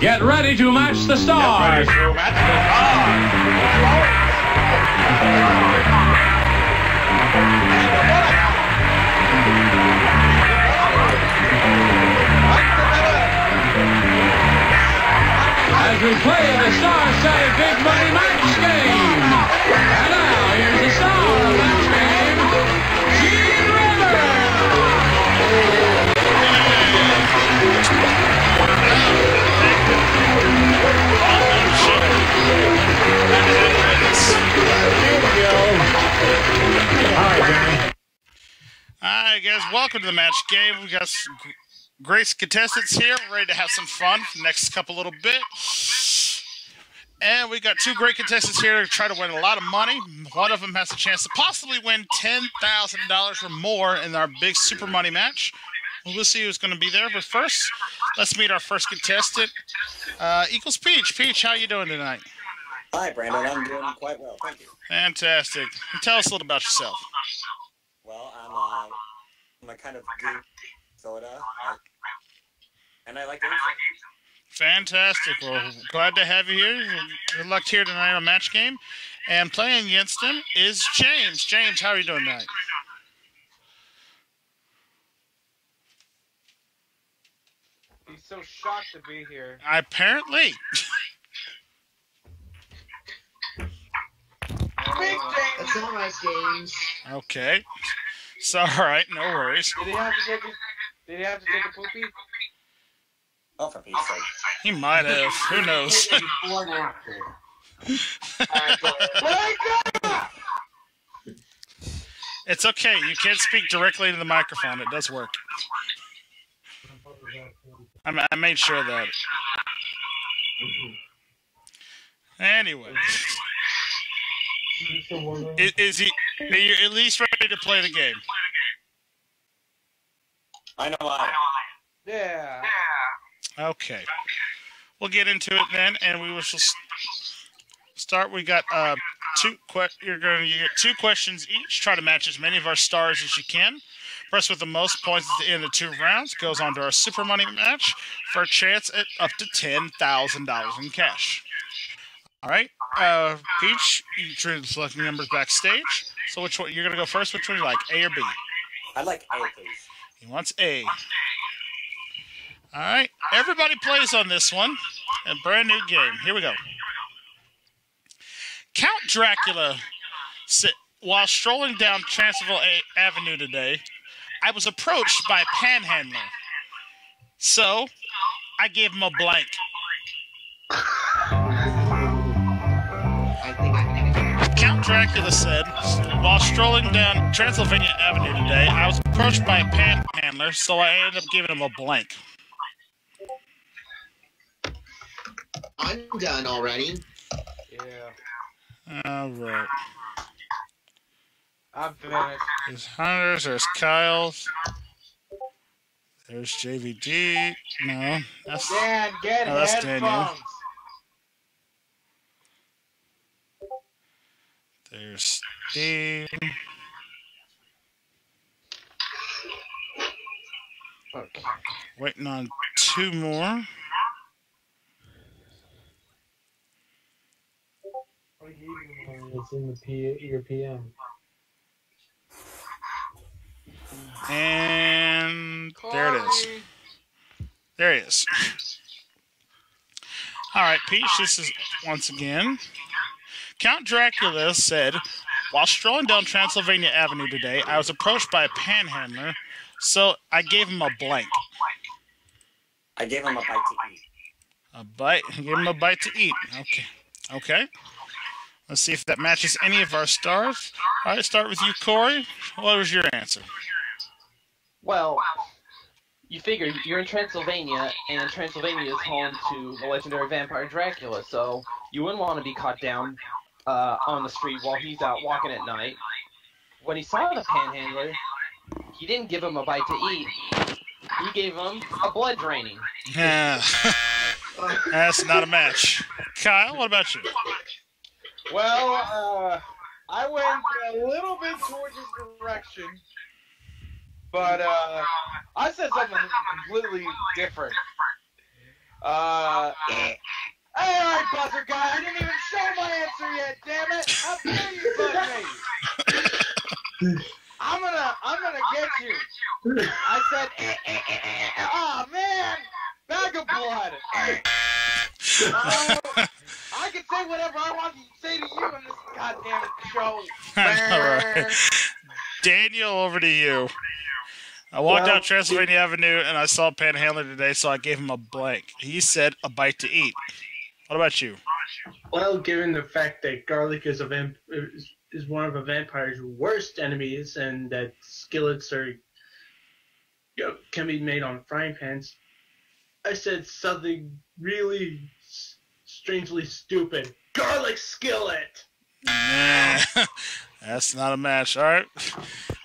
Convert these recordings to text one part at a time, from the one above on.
Get ready to match the stars. As we play the star-studded big money match game. And now here's the star of the match game, Gene River. Alright guys, welcome to the match game. We got some great contestants here, ready to have some fun for the next couple little bit. And we got two great contestants here to try to win a lot of money. One of them has a chance to possibly win $10,000 or more in our big super money match. We'll see who's going to be there. But first, let's meet our first contestant. Equals Peach. Peach, how you doing tonight? Hi, Brandon. I'm doing quite well, thank you. Fantastic. And tell us a little about yourself. Well, I'm a kind of geek soda, and I like to eat. Fantastic. Well, glad to have you here. Good luck here tonight on Match Game. And playing against him is James. James, how are you doing tonight? He's so shocked to be here. Apparently. That's not nice, James. Okay. It's all right. No worries. Did he have to take a poopy? Oh, for Pete's sake. He might have. Who knows? Before and after. It's okay. You can't speak directly to the microphone. It does work. I made sure of that. Anyway. Is he? Are you at least ready to play the game? I know I am. Yeah. Okay. We'll get into it then, and we will start. We got you're going to get two questions each. Try to match as many of our stars as you can. Person with the most points at the end of 2 rounds goes on to our super money match for a chance at up to $10,000 in cash. All right, Peach, you're selecting numbers backstage. So which one, you're going to go first? Which one do you like, A or B? I'd like A, please. He wants A. All right, everybody plays on this one. A brand new game. Here we go. Count Dracula said, while strolling down Transylvania Avenue today, I was approached by a panhandler. So, I gave him a blank. Count Dracula said, while strolling down Transylvania Avenue today, I was approached by a panhandler, so I ended up giving him a blank. I'm done already. Yeah. All right. I'm finished. There's Hunter's, there's Kyle's, there's JVD. No, that's Dan, get that's headphones. Daniel. There's Steve. Okay. Waiting on 2 more. It's in your PM. And there it is. There it is. All right, Peach, this is once again. Count Dracula said, while strolling down Transylvania Avenue today, I was approached by a panhandler, so I gave him a blank. I gave him a bite to eat. A bite? Give him a bite to eat. Okay. Okay. Let's see if that matches any of our stars. All right, start with you, Corey. What was your answer? Well, you figure you're in Transylvania, and Transylvania is home to the legendary vampire Dracula, so you wouldn't want to be caught down on the street while he's out walking at night. When he saw the panhandler, he didn't give him a bite to eat. He gave him a blood draining. Yeah. That's not a match. Kyle, what about you? Well, I went a little bit towards his direction, but I said something completely different. Hey, all right, buzzer guy. I didn't even show my answer yet. Damn it! How dare you buzz me? I'm gonna get you. I said, oh man, bag of blood. I can say whatever I want to say to you in this goddamn show. I know, right? Daniel, over to you. I walked down Transylvania Avenue and I saw a panhandler today, so I gave him a blank. He said a bite to eat. What about you? Well, given the fact that garlic is one of a vampire's worst enemies, and that skillets can be made on frying pans, I said something really strangely stupid. Garlic skillet! Nah, that's not a match. All right.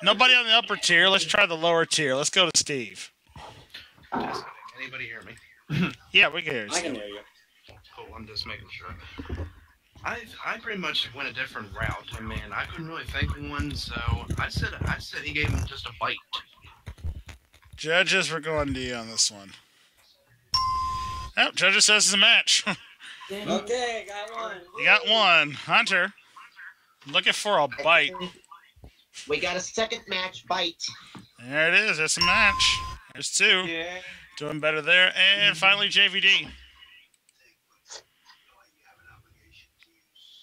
Nobody on the upper tier. Let's try the lower tier. Let's go to Steve. Anybody hear me? Yeah, we can hear you. I can hear you. Cool, I'm just making sure. I pretty much went a different route. I mean, I couldn't really think of one, so I said he gave him just a bite. Judges, we're going to you on this one. Oh, Judges says it's a match. Okay, got one. You got one. Hunter, looking for a bite. We got a second match, bite. There it is. That's a match. There's two. Yeah. Doing better there. And finally, JVD.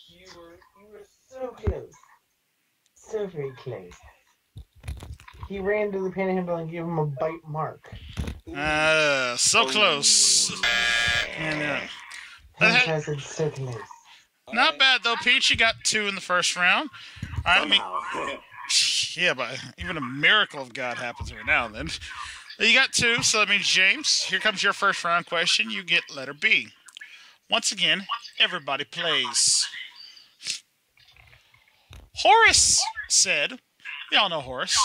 You were so close. So very close. He ran to the panhandle and gave him a bite mark. So close. And, Fantastic, so close. not bad, though, Peach. You got two in the first round. I mean, Somehow. yeah, but even a miracle of God happens every now and then. You got two, so that means, James, here comes your first round question. You get letter B. Once again, everybody plays. Horace said, we all know Horace,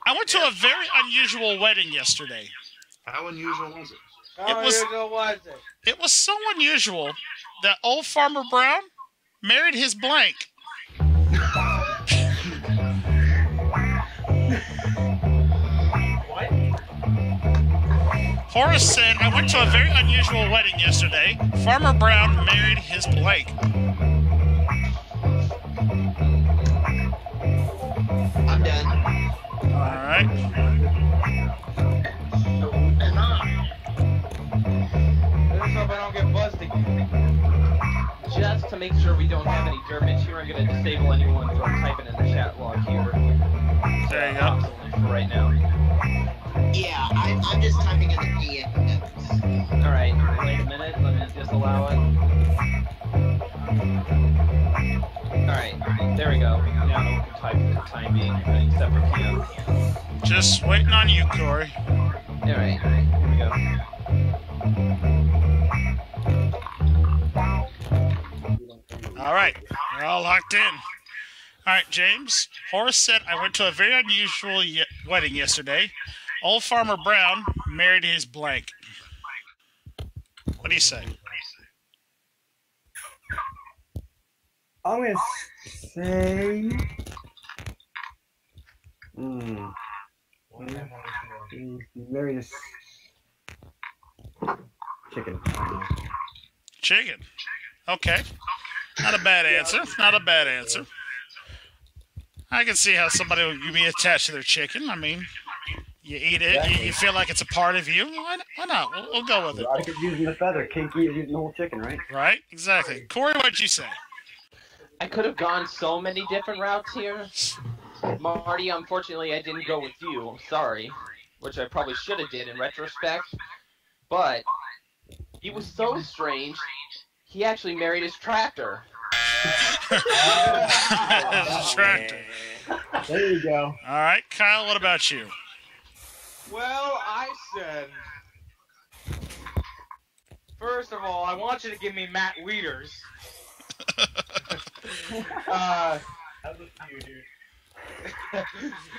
I went to a very unusual wedding yesterday. How unusual was it? How unusual was it? It was so unusual that old Farmer Brown married his blank. Horace said, I went to a very unusual wedding yesterday. Farmer Brown married his blank. I'm done. All right. Let's hope I don't get buzzed again. Just to make sure we don't have any Germans here, I'm going to disable anyone from typing in the chat log here. There you go. Absolutely for right now. Yeah, I'm just typing in the PMs. Alright, wait a minute, let me just allow it. Alright, there we go. Now no one can type for the time being, except for PM. Just waiting on you, Corey. Alright, here we go. All right. We're all locked in. All right, James. Horace said, I went to a very unusual wedding yesterday. Old Farmer Brown married his blank. What do you say? I'm gonna say. He married his chicken. Chicken. Okay. Not a bad answer. Not a bad answer. I can see how somebody would be attached to their chicken. I mean, you eat it, you feel like it's a part of you. Why not? We'll go with it. I could using the feather. Kinky is using the whole chicken, right? Right? Exactly. Corey, what'd you say? I could have gone so many different routes here. Marty, unfortunately, I didn't go with you. I'm sorry. Which I probably should have did in retrospect. But he was so strange, he actually married his tractor. Tractor. There you go. All right, Kyle, what about you? Well, I said, first of all, I want you to give me Matt Wieters. That was you, dude.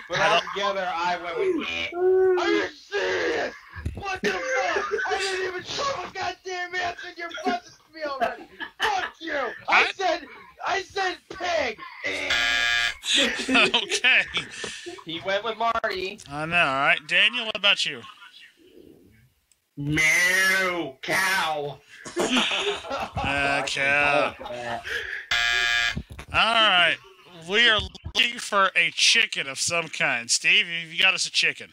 But altogether, I went with. Are you serious? What the fuck? I didn't even show a goddamn answer. You're buzzing me already. Fuck you. I said pig. Okay. He went with Marty. I know, all right. Daniel, what about you? Meow, cow. Cow. All right. We are looking for a chicken of some kind. Steve, you got us a chicken.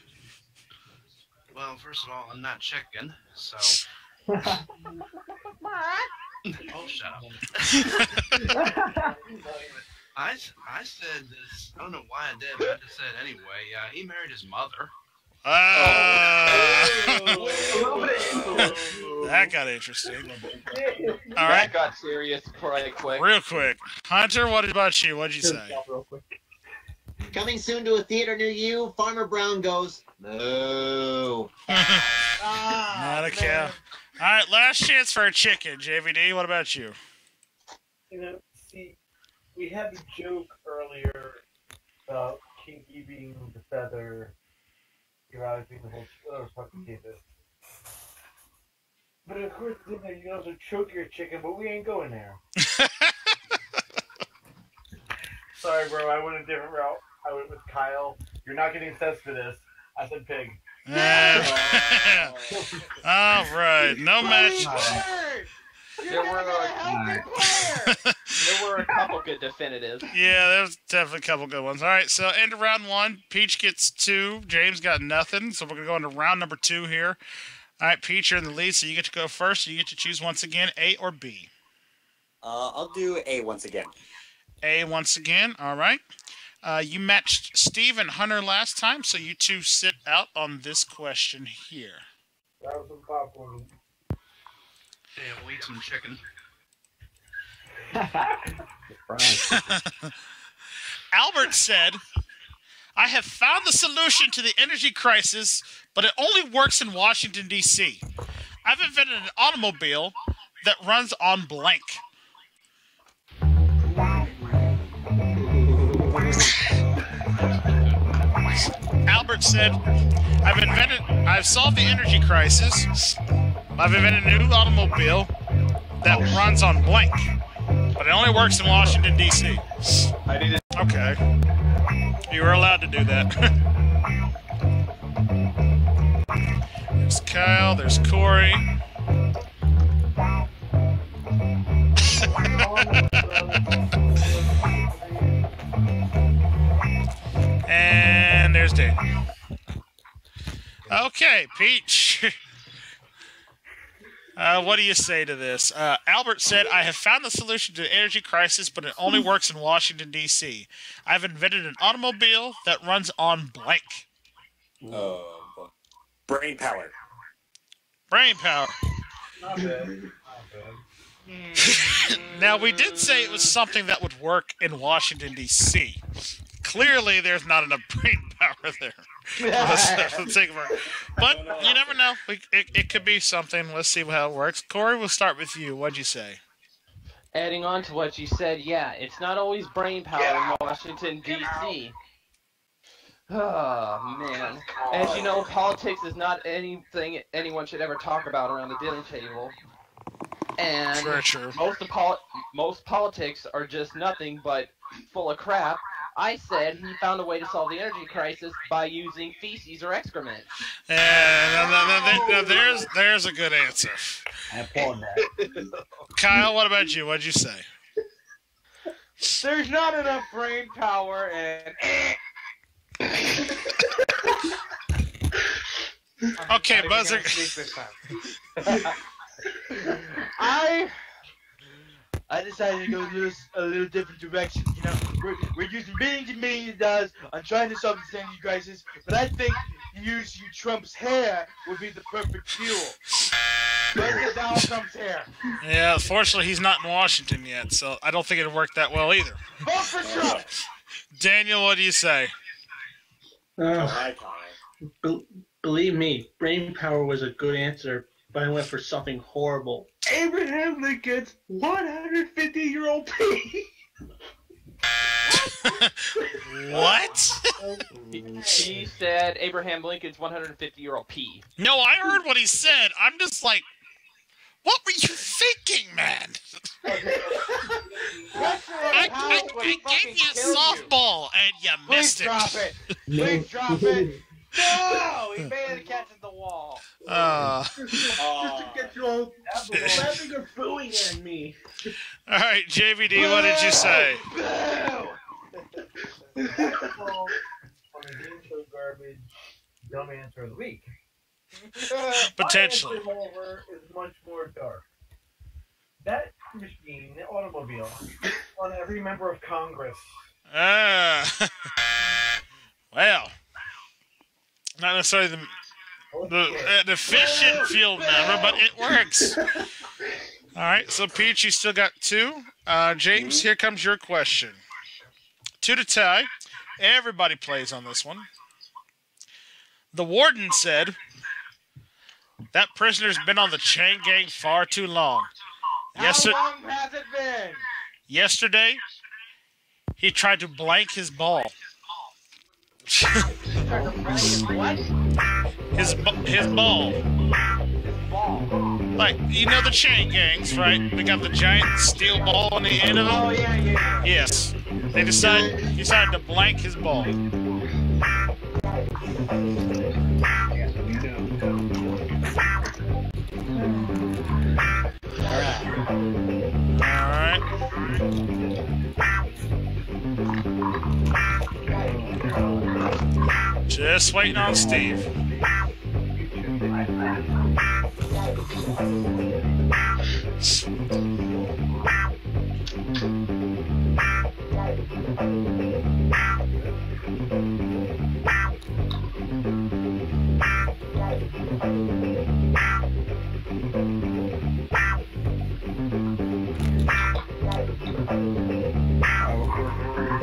Well, first of all, I'm not chicken, so. Oh, shut up. I said this. I don't know why I did, but I just said it anyway. He married his mother. That got interesting. All That right. got serious quite quick. Real quick. Hunter, what about you? What'd you say? Coming soon to a theater near you, Farmer Brown goes, no. Not a cow. All right, last chance for a chicken. JVD, what about you? You know, see, we had the joke earlier about Kinky being the feather, your eyes being the whole fucking campus. But of course, then you can also choke your chicken, but we ain't going there. Sorry, bro, I went a different route. I went with Kyle. You're not getting sets for this. I said pig. All right, no match. There were a couple good definitives. Yeah, there's definitely a couple good ones. All right, so end of round one. Peach gets 2. James got nothing. So we're going to go into round number 2 here. All right, Peach, you're in the lead, so you get to go first. You get to choose once again, A or B. I'll do A once again. A once again. All right. You matched Steve and Hunter last time, so you two sit out on this question here. That was some popcorn. Yeah, we'll eat some chicken. Albert said, I have found the solution to the energy crisis, but it only works in Washington, D.C. I've invented an automobile that runs on blank. Albert said, I've solved the energy crisis. I've invented a new automobile that runs on blank. But it only works in Washington, D.C. I need it. Okay. You were allowed to do that. There's Kyle, there's Corey. And there's Dave. Okay, Peach. What do you say to this? Albert said, I have found the solution to the energy crisis, but it only works in Washington, D.C. I've invented an automobile that runs on blank. Brain power. Brain power. Not bad. Now, we did say it was something that would work in Washington, D.C. Clearly, there's not enough brain power there. Let's take it for it. But you never know. It could be something. Let's see how it works. Corey, we'll start with you. What'd you say? Adding on to what you said, yeah, it's not always brain power in Washington, D.C. Oh, man. As you know, politics is not anything anyone should ever talk about around the dinner table. And Very true. most politics are just nothing but full of crap. I said he found a way to solve the energy crisis by using feces or excrement. Now there's a good answer. I applaud that. Kyle, what about you? What'd you say? There's not enough brain power and. Okay, Buzzer. I decided to go a little different direction. You know, we're using millions and millions of dollars on trying to solve this energy crisis, but I think using Trump's hair would be the perfect fuel. President Donald Trump's hair. Yeah, fortunately, he's not in Washington yet, so I don't think it'd work that well either. Vote for Trump. Daniel, what do you say? Believe me, brain power was a good answer, but I went for something horrible. Abraham Lincoln's 150-year-old pee. What? He said Abraham Lincoln's 150-year-old pee. No, I heard what he said. I'm just like, what were you thinking, man? I gave you a softball and you missed it. Please drop it. Please drop it. No! He made it catch at the wall. Just to get you all laughing or booing at me. All right, JVD, what did you say? On the game show garbage, dumb answer of the week. Potentially. My answer, however, is much more dark. That machine, the automobile, on every member of Congress. Well, not necessarily the efficient field member, but it works. All right, so Peach, you still got 2. James, here comes your question. 2 to tie. Everybody plays on this one. The warden said that prisoner's been on the chain gang far too long. How long has it been? Yesterday, he tried to blank his ball. What? His ball. Like, you know the chain gangs, right? They got the giant steel ball on the end of them. Oh, yeah. Yes. He decided to blank his ball. Alright. Just waiting on Steve.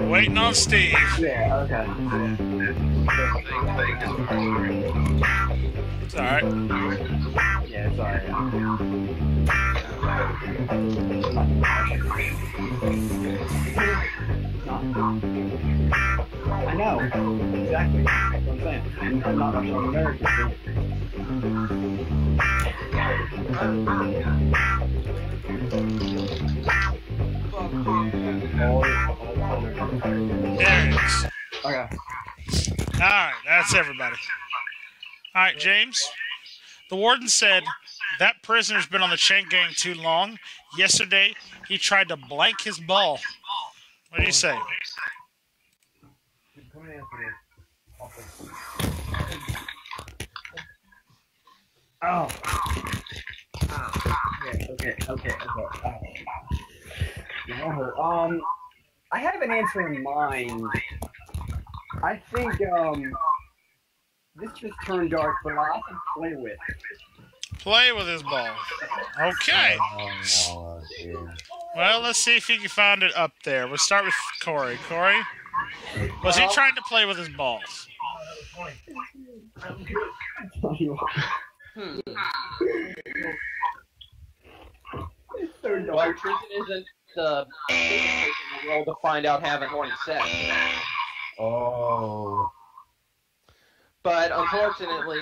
Waiting on Steve. Yeah, okay. It's alright. Yeah, it's alright. I know. Exactly. That's what I'm saying. I'm not much of an American. There it is. Okay. Alright, that's everybody. Alright, James. The warden said that prisoner's been on the chain gang too long. Yesterday, he tried to blank his ball. What do you say? Come and answer this. Oh. Okay. I have an answer in mind. I think, this just turned dark, but I can play with. Play with his ball. Okay. Well, let's see if you can find it up there. We'll start with Corey. Corey, was he trying to play with his balls? It's so Well, dark. prison isn't the place in the world to find out having horny sex. Oh. But unfortunately,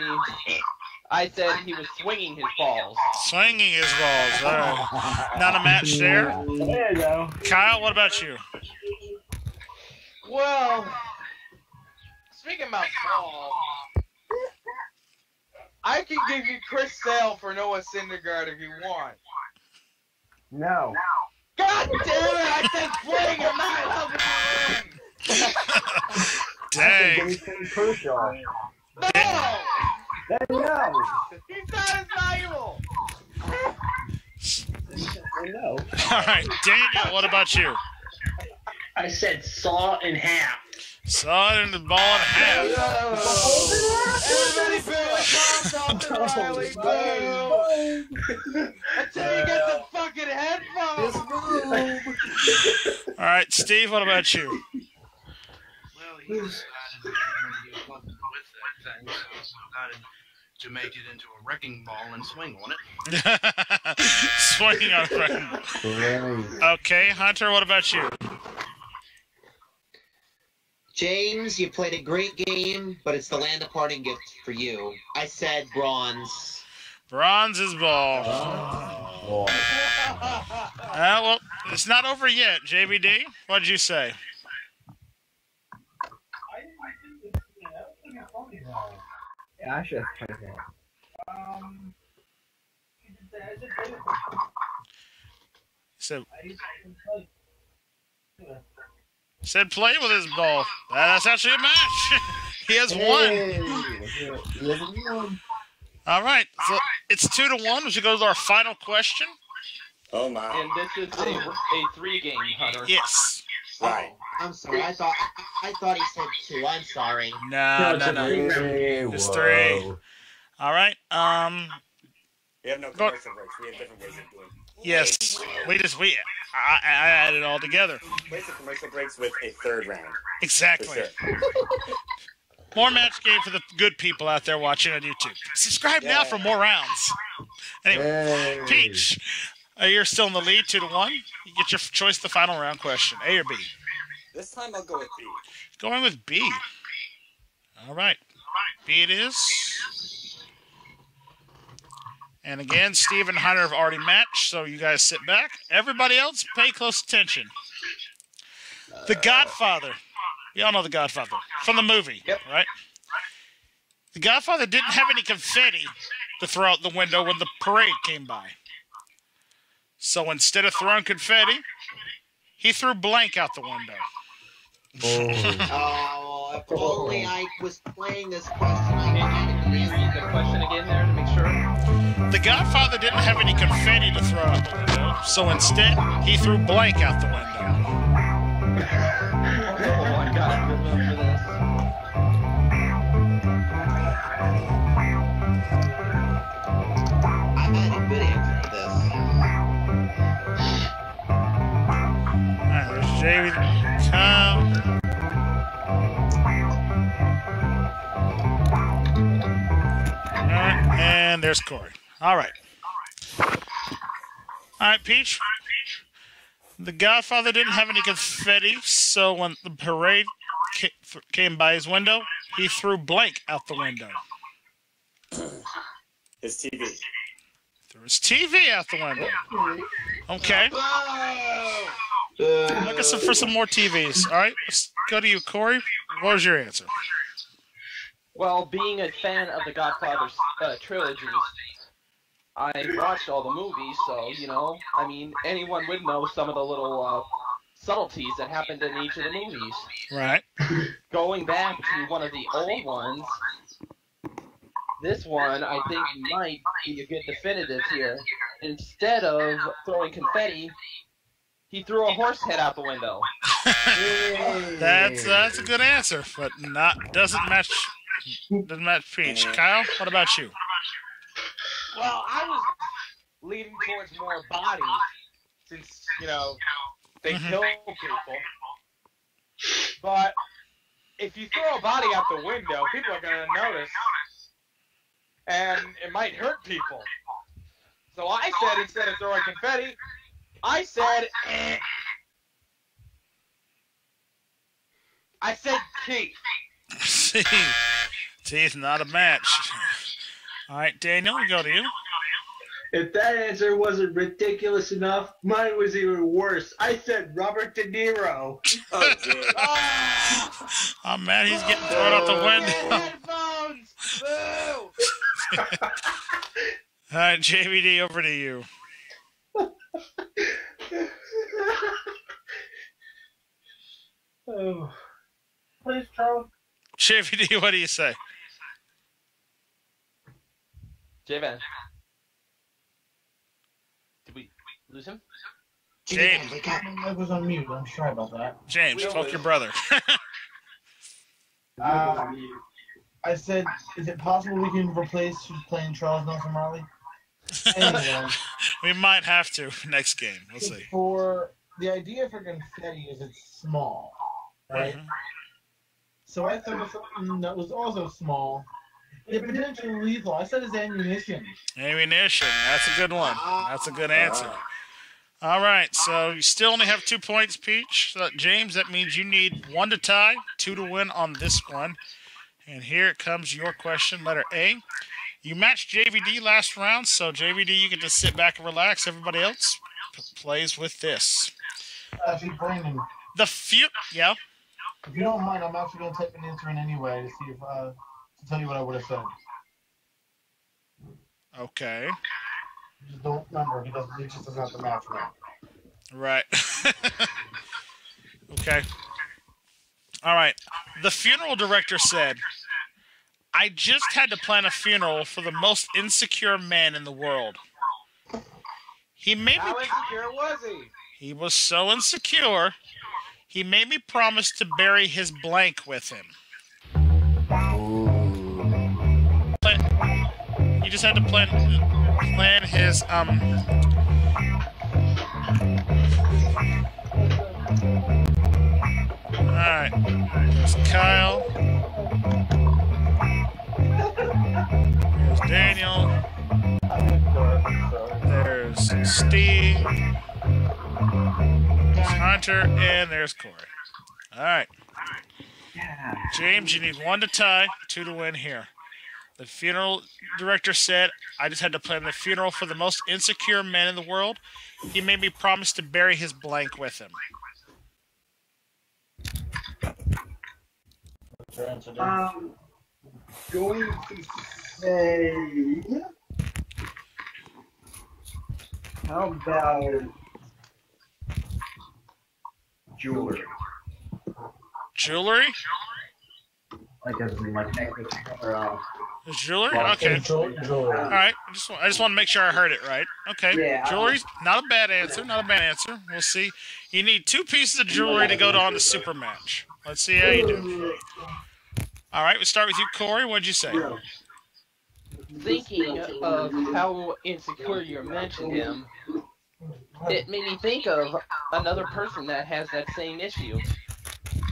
I said he was swinging his balls. Swinging his balls. All right. Not a match there. There you go. Kyle, what about you? Well, speaking about balls, I can give you Chris Sale for Noah Syndergaard if you want. No. God damn it! I said swing, I'm not helping you win. Dang. Kershaw. No! Then no. He's not as valuable! No. All right, Daniel, what about you? I said saw in half. Saw it in the ball in half. Everybody boo! Tom Riley, boo! Until you get the fucking headphones! All right, Steve, what about you? Well, he decided to with that thing, so he decided to make it into a wrecking ball and swing on it. Swinging on a wrecking ball. Okay, Hunter, what about you? James, you played a great game, but it's the land of parting gift for you. I said bronze. Bronze's ball. Well, it's not over yet. JBD, what did you say? Yeah, I should have played that. So, said play with his ball. That's actually a match. He has won. All right, so it's 2-1. We should go to our final question. Oh my. And this is a 3-game, Hunter. Yes. Right. I'm sorry. I thought he said 2. I'm sorry. No. It's 3. All right. We have no commercial breaks. We have different ways of doing it. Yes. I added it all together. Place the commercial breaks with a 3rd round. Exactly. For sure. More match game for the good people out there watching on YouTube. Subscribe now for more rounds. Anyway, Peach, you're still in the lead, 2-1. You get your choice the final round question, A or B. This time I'll go with B. Going with B. All right. B it is. And again, Steve and Hunter have already matched, so you guys sit back. Everybody else, pay close attention. The Godfather. We all know The Godfather from the movie, right? The Godfather didn't have any confetti to throw out the window when the parade came by. So instead of throwing confetti, he threw blank out the window. Oh, if only I was playing this question. Can you read the question again there to make sure? The Godfather didn't have any confetti to throw out the window, so instead, he threw blank out the window. Oh my God, good one for this. I had a good answer for this. Alright, there's Jamie. Tom. Alright, and there's Corey. Alright. Alright, Peach. The Godfather didn't have any confetti, so when the parade came by his window, he threw blank out the window. His TV. Threw his TV out the window. Okay. Looking for some more TVs. All right, let's go to you, Corey. What was your answer? Well, being a fan of the Godfather trilogy, I watched all the movies, so, you know, I mean, anyone would know some of the little subtleties that happened in each of the movies. Right. Going back to one of the old ones, this one, I think, might be a good definitive here. Instead of throwing confetti, he threw a horse head out the window. That's a good answer, but doesn't match Peach. Kyle, what about you? Well, I was leaning towards more body, since, you know, they kill people. But if you throw a body out the window, people are going to notice, and it might hurt people. So I said, instead of throwing confetti, I said, I said teeth. Teeth, not a match. All right, Daniel, we go to you. If that answer wasn't ridiculous enough, mine was even worse. I said Robert De Niro. Oh, dear. Oh, man, he's getting thrown out the window. Headphones! Boo! All right, JVD, over to you. Oh. Please, Charles. JVD, what do you say? J-Van. Did we lose him? James. I was on mute. I'm sorry about that. James, fuck your brother. I said, is it possible we can replace who's playing Charles Nelson Marley? Anyway, We might have to next game. We'll see. for the idea for confetti is it's small, right? Mhm. So I thought of something that was also small, yet potentially lethal. I said it's ammunition. Ammunition. That's a good one. That's a good answer. All right, so you still only have 2 points, Peach. So, James, that means you need 1 to tie, 2 to win on this one. And here it comes your question, letter A. You matched JVD last round, so JVD, you get to sit back and relax. Everybody else plays with this. Actually, Brandon, Yeah? if you don't mind, I'm actually going to type an answer in anyway to see if to tell you what I would have said. Okay. Just don't remember. He just doesn't have the match right. Right. Okay. All right. The funeral director said, I just had to plan a funeral for the most insecure man in the world. He made me. How insecure was he? He was so insecure, he made me promise to bury his blank with him. He just had to plan his Alright. There's Kyle. There's Daniel. There's Steve. There's Hunter, and there's Corey. Alright. James, you need 1 to tie, 2 to win here. The funeral director said, I just had to plan the funeral for the most insecure man in the world. He made me promise to bury his blank with him. Going to say... How about jewelry? Jewelry? Like as in like necklace or Jewelry? Okay. Alright. I just want to make sure I heard it right. Okay. Yeah. Jewelry's not a bad answer. Not a bad answer. We'll see. You need 2 pieces of jewelry to go on the super match. Let's see how you do. Alright, we start with you, Corey. What'd you say? Thinking of how insecure you mentioned him, it made me think of another person that has that same issue.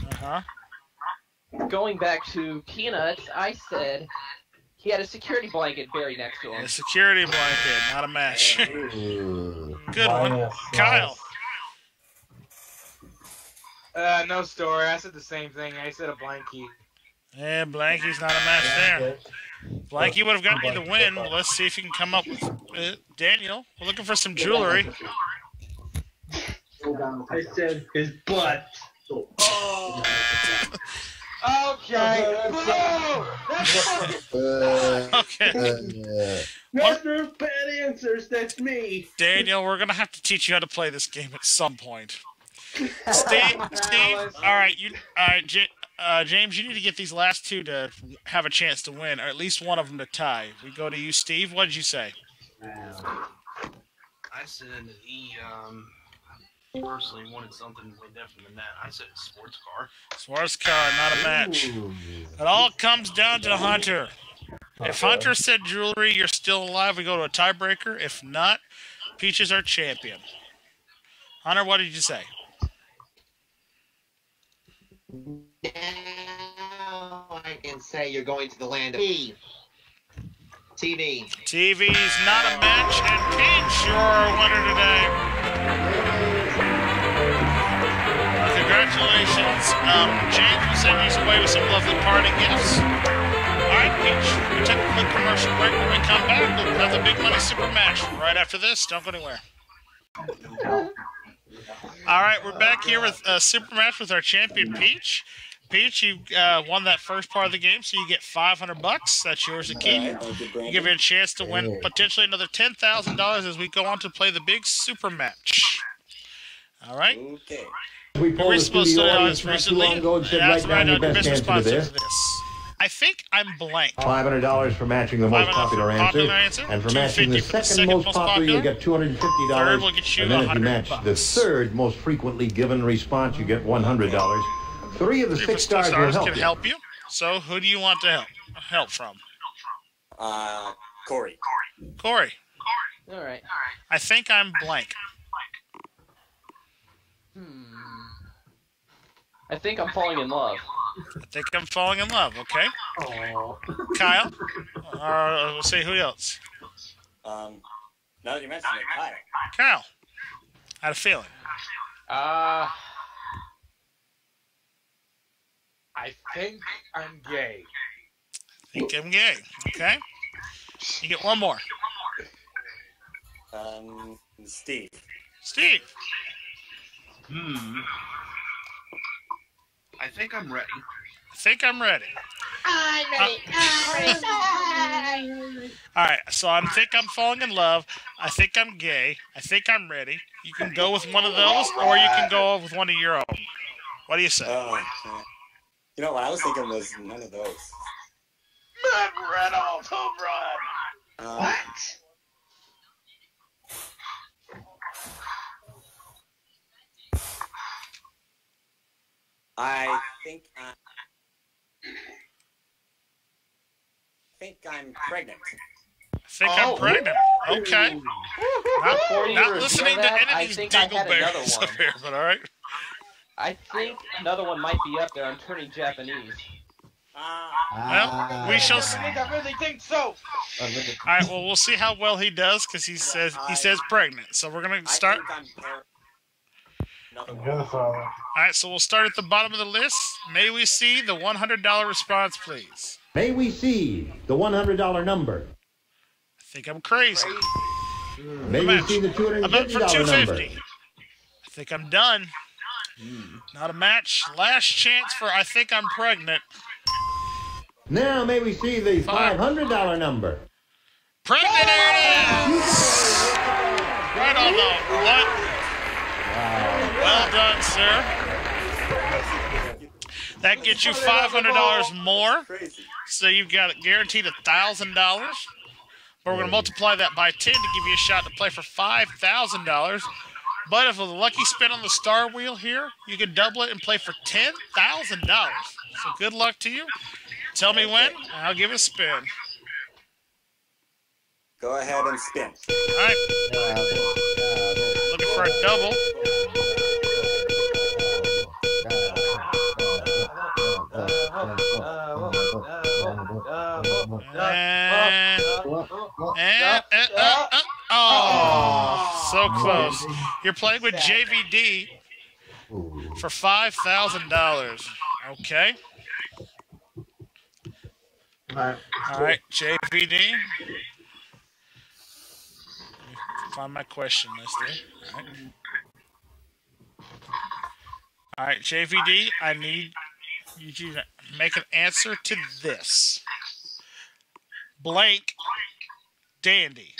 Uh-huh. Going back to Peanuts, I said he had a security blanket buried next to him. A security blanket, not a match. Good one. Kyle. No story. I said the same thing. I said a blankie. Yeah, Blanky's not a match there. Blanky would have gotten you the win. Well, let's see if you can come up with it. Daniel, we're looking for some jewelry. I said his butt. Oh. Okay. Okay. Master of bad answers, that's me. Daniel, we're going to have to teach you how to play this game at some point. Steve, all right, James, you need to get these last 2 to have a chance to win, or at least one of them to tie. We go to you, Steve. What did you say? I said he personally wanted something way different than that. I said a sports car. Sports car, not a match. It all comes down to Hunter. If Hunter said jewelry, you're still alive. We go to a tiebreaker. If not, Peach is our champion. Hunter, what did you say? Now I can say you're going to the land of TV. TV's not a match, and Peach, you're our winner today. Congratulations. James will send you away with some lovely parting gifts. All right, Peach, we take a quick commercial break. When we come back, we'll have the big money super match right after this. Don't go anywhere. All right, we're back here with a super match with our champion, Peach. Peach, you won that first part of the game, so you get $500. That's yours to keep. You give you a chance to win potentially another $10,000 as we go on to play the big super match. All right. Okay. We polled the studio audience not too long ago and said write down your best answer to this. I think I'm blank. $500 for matching the most popular answer. And for matching the second most popular, you get $250. Third will get you and then if you $100. match the third most frequently given response, you get $100. 3 of the 6 stars will help can you. help you. So who do you want to help from? Corey. Corey. All right. I think I'm blank. I think I'm falling in love. I think I'm falling in love. Okay. Kyle. We'll say who else. Now that you mentioned it, Kyle. Kyle. I had a feeling. I think I'm gay. I think I'm gay. Okay. You get one more. Steve. Steve. I think I'm ready. I think I'm ready. I'm ready. All right, so I think I'm falling in love. I think I'm gay. I think I'm ready. You can go with one of those, or you can go with one of your own. What do you say? You know what I was thinking was none of those. Matt Reynolds, home run. What? I think I'm pregnant. I think I'm pregnant. Okay. Not listening to any of these dingleberries up here, but all right. I think another one might be up there. I'm turning Japanese. Well, we shall see. I really think so. All right. Well, we'll see how well he does because he says pregnant. So we're gonna start. All right. So we'll start at the bottom of the list. May we see the $100 response, please? May we see the $100 number? I think I'm crazy. May we see the $250 I'm up for number? $250. I think I'm done. Not a match. Last chance for I think I'm pregnant. Now may we see the $500 number? Pregnant it is! Right on the what? Well done, sir. That gets you $500 more. So you've got it guaranteed $1,000. But we're going to multiply that by 10 to give you a shot to play for $5,000. But if with a lucky spin on the star wheel here, you can double it and play for $10,000. So good luck to you. Tell me when, and I'll give it a spin. Go ahead and spin. All right. Looking for a double. Oh, so close. You're playing with JVD for $5,000. Okay. All right, JVD. Find my question list there. All right, JVD, I need you to make an answer to this. Blank Dandy.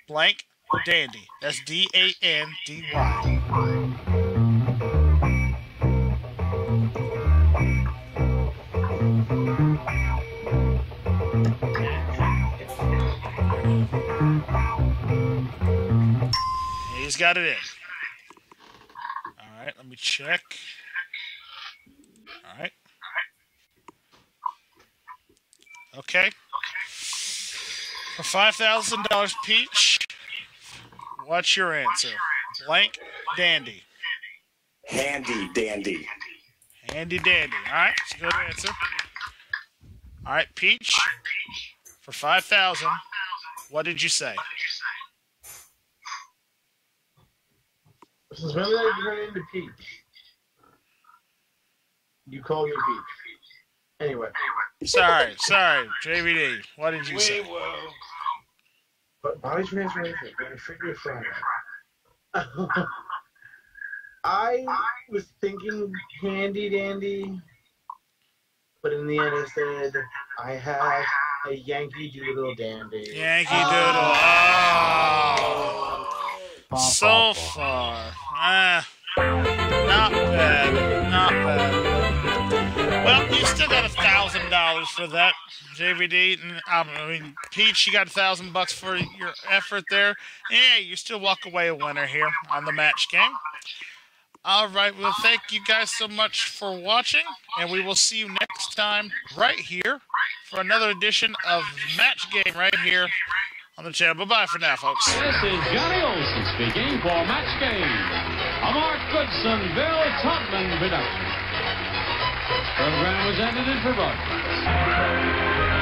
Blank Dandy. That's D-A-N-D-Y. He's got it in. All right, let me check. All right. Okay. For $5,000, Peach, what's your answer? Blank Dandy. Handy dandy. Handy dandy. All right, that's a good answer. All right, Peach, for $5,000, what did you say? Since when did I turn into Peach? You call me Peach. Anyway. Sorry, JVD. What did you say? But body transformation, I figure it's fine. I was thinking handy dandy, but in the end I said I have a Yankee Doodle dandy. Yankee Doodle. Oh. So far. Not bad. Not bad. Well, you still got $1,000 for that, JVD. I mean, Peach, you got $1,000 for your effort there. Yeah, you still walk away a winner here on the match game. All right, well, thank you guys so much for watching, and we will see you next time right here for another edition of Match Game right here on the channel. Bye-bye for now, folks. This is Johnny Olson speaking for Match Game, a Mark Goodson, Bill Todman production. Program was edited for broadcast.